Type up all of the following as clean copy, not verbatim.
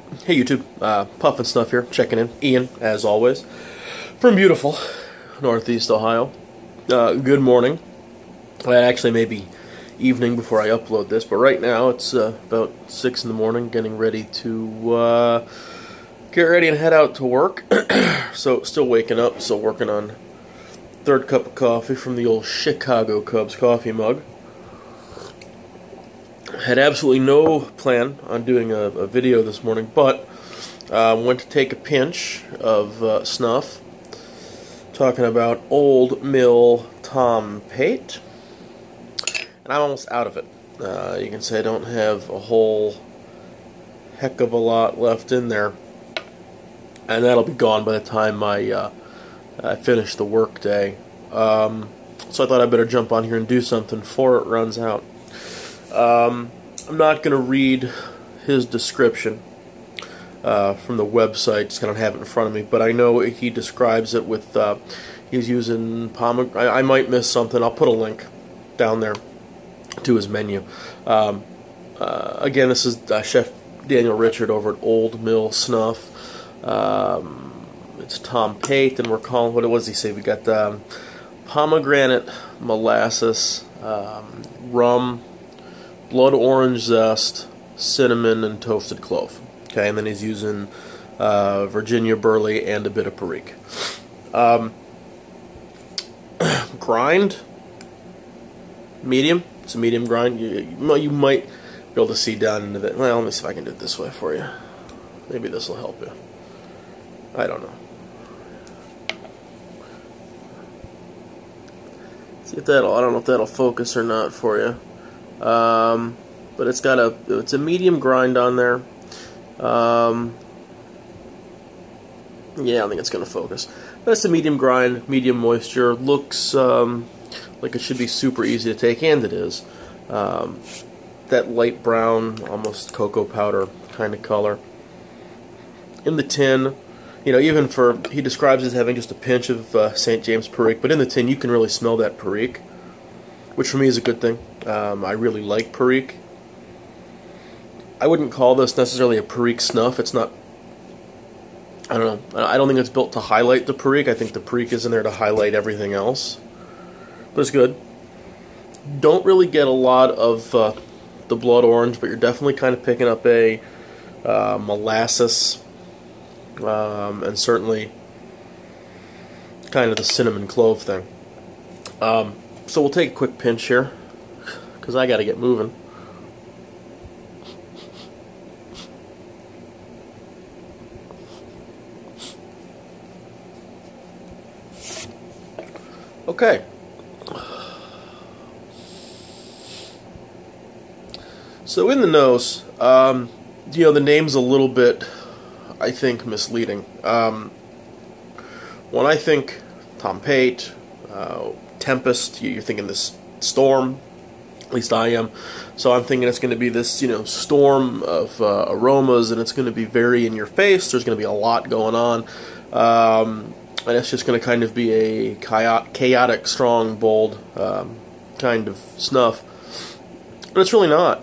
Hey YouTube, Puff and Snuff here, checking in. Ian, as always, from beautiful Northeast Ohio. Good morning. Actually, maybe evening before I upload this, but right now it's about 6 in the morning, getting ready to get ready and head out to work. So, still waking up, still working on third cup of coffee from the old Chicago Cubs coffee mug. Had absolutely no plan on doing a video this morning, but went to take a pinch of Snuff, talking about Old Mill Tempête, and I'm almost out of it. You can say I don't have a whole heck of a lot left in there, and that'll be gone by the time I finish the work day. So I thought I'd better jump on here and do something before it runs out. I'm not going to read his description from the website, just I don't have it in front of me, but I know he describes it with, he's using pomegranate. I might miss something. I'll put a link down there to his menu. Again, this is Chef Daniel Richard over at Old Mill Snuff. It's Tempête, and we're calling, what does he say? We got pomegranate, molasses, rum, blood orange zest, cinnamon, and toasted clove. Okay, and then he's using Virginia burley and a bit of perique. Grind, medium. It's a medium grind. You might be able to see down into that. Well, let me see if I can do it this way for you. Maybe this will help you. I don't know. See if that'll. I don't know if that'll focus or not for you. But it's a medium grind on there. Yeah, I think it's going to focus. But it's a medium grind, medium moisture. Looks like it should be super easy to take, and it is. That light brown, almost cocoa powder kind of color. In the tin, you know, even for, he describes it as having just a pinch of St. James perique, but in the tin you can really smell that perique, which for me is a good thing. I really like perique. I wouldn't call this necessarily a perique snuff. It's not, I don't know, I don't think it's built to highlight the perique. I think the perique is in there to highlight everything else. But it's good. Don't really get a lot of the blood orange, but you're definitely kind of picking up a molasses, and certainly kind of the cinnamon clove thing. So we'll take a quick pinch here, because I got to get moving. Okay. So in the nose, you know, the name's a little bit, I think, misleading. When I think Tempête, Tempest, you're thinking this storm. At least I am. So I'm thinking it's going to be this, you know, storm of aromas, and it's going to be very in your face. There's going to be a lot going on. And it's just going to kind of be a chaotic, strong, bold kind of snuff. But it's really not.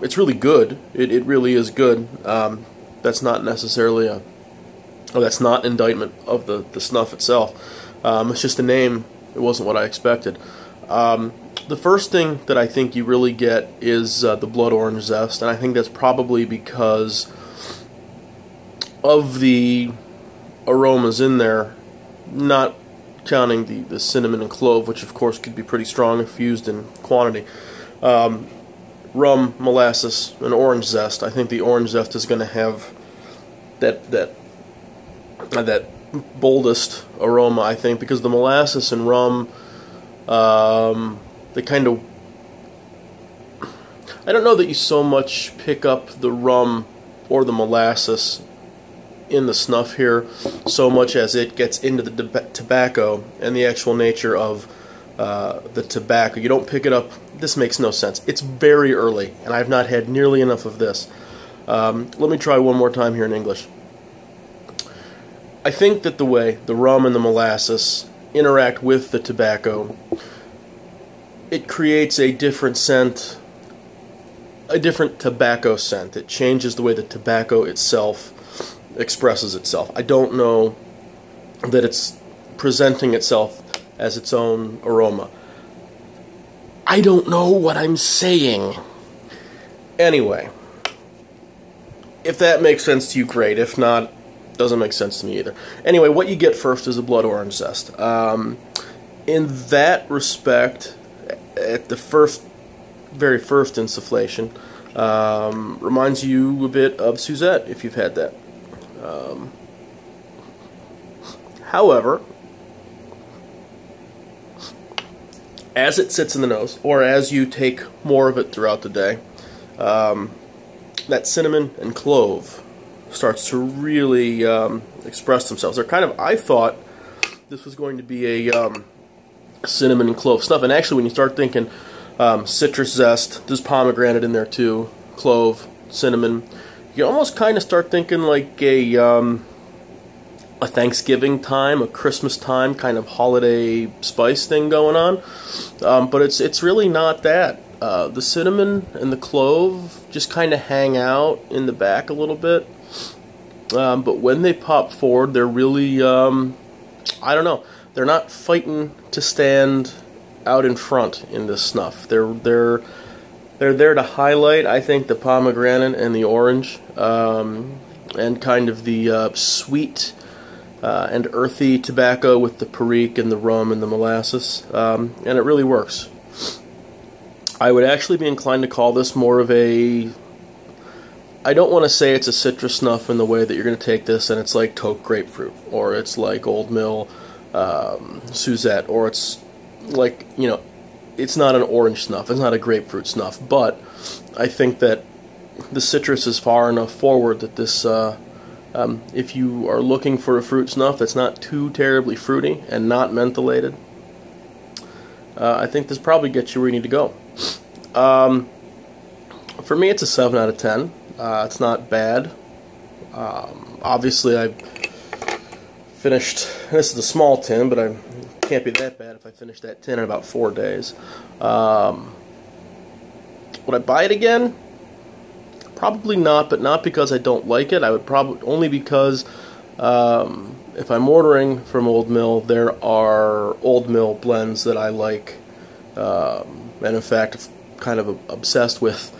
It's really good. It really is good. That's not necessarily that's not an indictment of the snuff itself. It's just a name. It wasn't what I expected. The first thing that I think you really get is the blood orange zest, and I think that's probably because of the aromas in there, not counting the cinnamon and clove, which of course could be pretty strong if used in quantity. Rum, molasses, and orange zest. I think the orange zest is going to have that boldest aroma, I think, because the molasses and rum, they kind of, I don't know that you so much pick up the rum or the molasses in the snuff here so much as it gets into the tobacco and the actual nature of the tobacco. You don't pick it up. This makes no sense. It's very early, and I've not had nearly enough of this. Let me try one more time here in English. I think that the way the rum and the molasses interact with the tobacco, it creates a different scent a different tobacco scent. It changes the way the tobacco itself expresses itself. I don't know that it's presenting itself as its own aroma. I don't know what I'm saying. Anyway, if that makes sense to you, great. If not, doesn't make sense to me either. Anyway, what you get first is a blood orange zest. In that respect, at the very first insufflation, reminds you a bit of Suzette, if you've had that. However, as it sits in the nose, or as you take more of it throughout the day, that cinnamon and clove starts to really express themselves. They're kind of, I thought this was going to be a cinnamon and clove snuff, and actually when you start thinking citrus zest, there's pomegranate in there too, clove, cinnamon, you almost kind of start thinking like a Thanksgiving time, a Christmas time kind of holiday spice thing going on, but it's really not that. The cinnamon and the clove just kind of hang out in the back a little bit, but when they pop forward, they're really, I don't know, they're not fighting to stand out in front in this snuff. They're there to highlight, I think, the pomegranate and the orange, and kind of the sweet and earthy tobacco with the perique and the rum and the molasses, and it really works. I would actually be inclined to call this more of a, I don't want to say it's a citrus snuff in the way that you're going to take this and it's like taupe grapefruit, or it's like Old Mill Suzette, or it's like, you know, it's not an orange snuff, it's not a grapefruit snuff, but I think that the citrus is far enough forward that this, if you are looking for a fruit snuff that's not too terribly fruity and not mentholated, I think this probably gets you where you need to go. For me, it's a 7 out of 10. It's not bad. Obviously, I finished, this is a small tin, but it can't be that bad if I finish that tin in about 4 days. Would I buy it again? Probably not, but not because I don't like it. I would probably, only because if I'm ordering from Old Mill, there are Old Mill blends that I like, and in fact, kind of obsessed with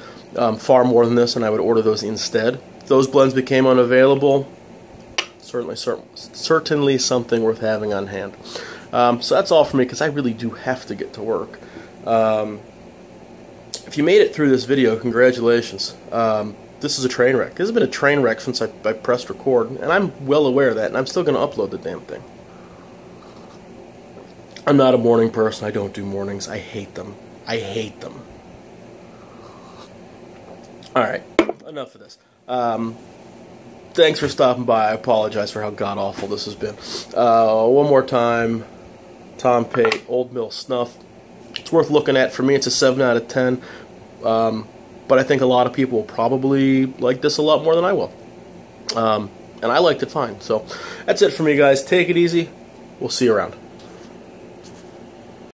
far more than this, and I would order those instead. If those blends became unavailable, certainly something worth having on hand. So that's all for me, because I really do have to get to work. If you made it through this video, congratulations. This is a train wreck. This has been a train wreck since I pressed record, and I'm well aware of that, and I'm still going to upload the damn thing. I'm not a morning person. I don't do mornings. I hate them. I hate them. Alright, enough of this. Thanks for stopping by. I apologize for how god-awful this has been. One more time, Tempête, Old Mill Snuff. It's worth looking at. For me, it's a 7 out of 10. But I think a lot of people will probably like this a lot more than I will. And I liked it fine. So, that's it for me, guys. Take it easy. We'll see you around.